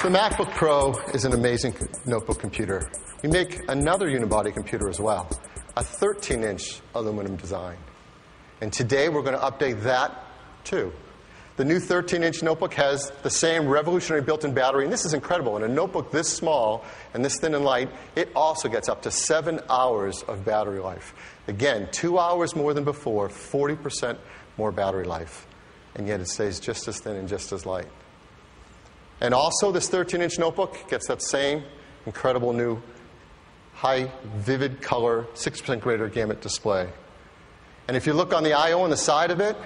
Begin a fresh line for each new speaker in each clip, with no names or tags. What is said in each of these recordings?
The MacBook Pro is an amazing notebook computer. We make another unibody computer as well, a 13-inch aluminum design. And today we're going to update that too. The new 13-inch notebook has the same revolutionary built-in battery, and this is incredible. In a notebook this small and this thin and light, it also gets up to 7 hours of battery life. Again, 2 hours more than before, 40% more battery life. And yet it stays just as thin and just as light. And also, this 13-inch notebook gets that same incredible new high, vivid color, 6% greater gamut display. And if you look on the I/O on the side of it,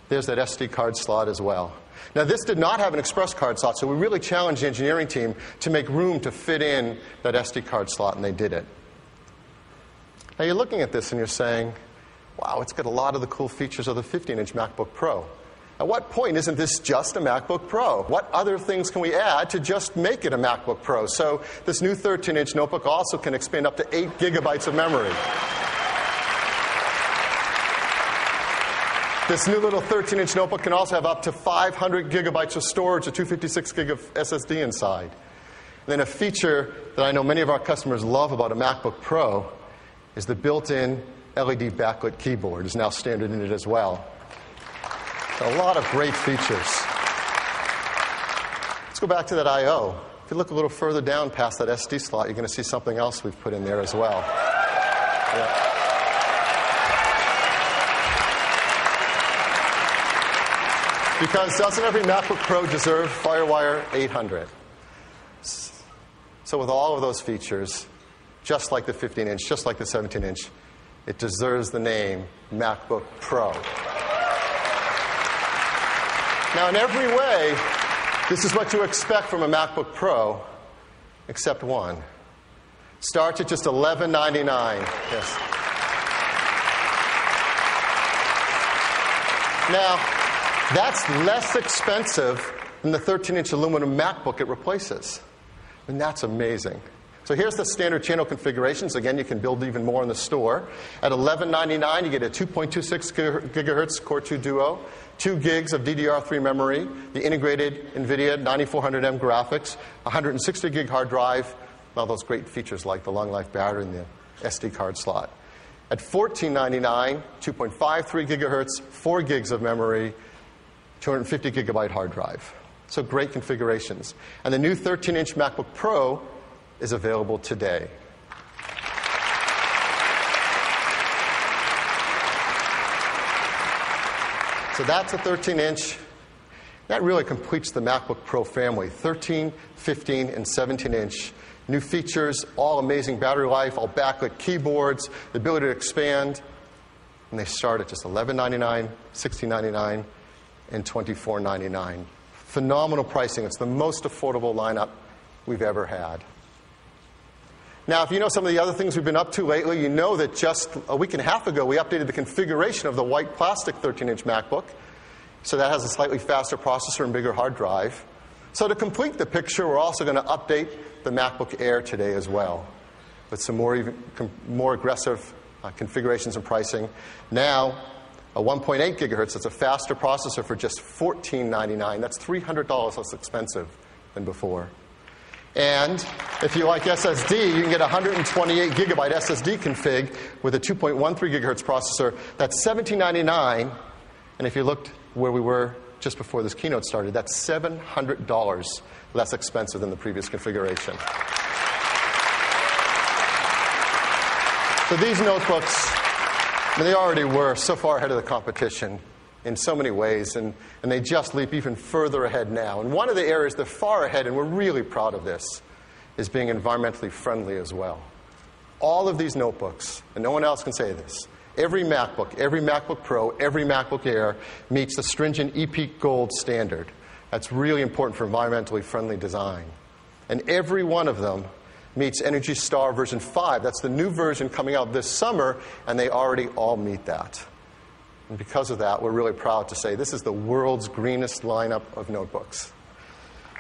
there's that SD card slot as well. Now, this did not have an express card slot, so we really challenged the engineering team to make room to fit in that SD card slot, and they did it. Now, you're looking at this and you're saying, wow, it's got a lot of the cool features of the 15-inch MacBook Pro. At what point isn't this just a MacBook Pro? What other things can we add to just make it a MacBook Pro? So this new 13-inch notebook also can expand up to 8 gigabytes of memory. This new little 13-inch notebook can also have up to 500 gigabytes of storage, a 256 gig of SSD inside. And then a feature that I know many of our customers love about a MacBook Pro is the built-in LED backlit keyboard is now standard in it as well. A lot of great features. Let's go back to that I/O. If you look a little further down past that SD slot, you're going to see something else we've put in there as well. Yeah. Because doesn't every MacBook Pro deserve FireWire 800? So with all of those features, just like the 15-inch, just like the 17-inch, it deserves the name MacBook Pro. Now, in every way, this is what you expect from a MacBook Pro, except one. Starts at just $11.99. Yes. Now, that's less expensive than the 13-inch aluminum MacBook it replaces. And that's amazing. So here's the standard channel configurations. Again, you can build even more in the store. At $11.99, you get a 2.26 gigahertz Core 2 Duo, 2 gigs of DDR3 memory, the integrated NVIDIA 9400M graphics, 160 gig hard drive, all those great features like the long life battery and the SD card slot. At $14.99, 2.53 gigahertz, 4 gigs of memory, 250 gigabyte hard drive. So great configurations. And the new 13-inch MacBook Pro is available today. So that's a 13-inch. That really completes the MacBook Pro family. 13, 15, and 17-inch. New features, all amazing battery life, all backlit keyboards, the ability to expand. And they start at just $11.99, $16.99, and $24.99. Phenomenal pricing. It's the most affordable lineup we've ever had. Now, if you know some of the other things we've been up to lately, you know that just a week and a half ago, we updated the configuration of the white plastic 13-inch MacBook. So that has a slightly faster processor and bigger hard drive. So to complete the picture, we're also going to update the MacBook Air today as well, with some more aggressive configurations and pricing. Now, a 1.8 gigahertz, that's a faster processor for just $14.99. That's $300 less expensive than before. And if you like SSD, you can get a 128 gigabyte SSD config with a 2.13 gigahertz processor. That's $17.99. And if you looked where we were just before this keynote started, that's $700 less expensive than the previous configuration. So these notebooks, they already were so far ahead of the competition in so many ways, and they just leap even further ahead now. And one of the areas they're far ahead, and we're really proud of this, is being environmentally friendly as well. All of these notebooks, and no one else can say this, every MacBook Pro, every MacBook Air meets the stringent EPEAT Gold standard. That's really important for environmentally friendly design. And every one of them meets Energy Star version 5. That's the new version coming out this summer, and they already all meet that. And because of that, we're really proud to say this is the world's greenest lineup of notebooks.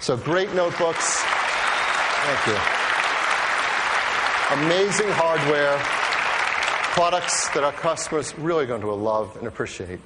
So great notebooks. Thank you. Amazing hardware. Products that our customers really going to love and appreciate.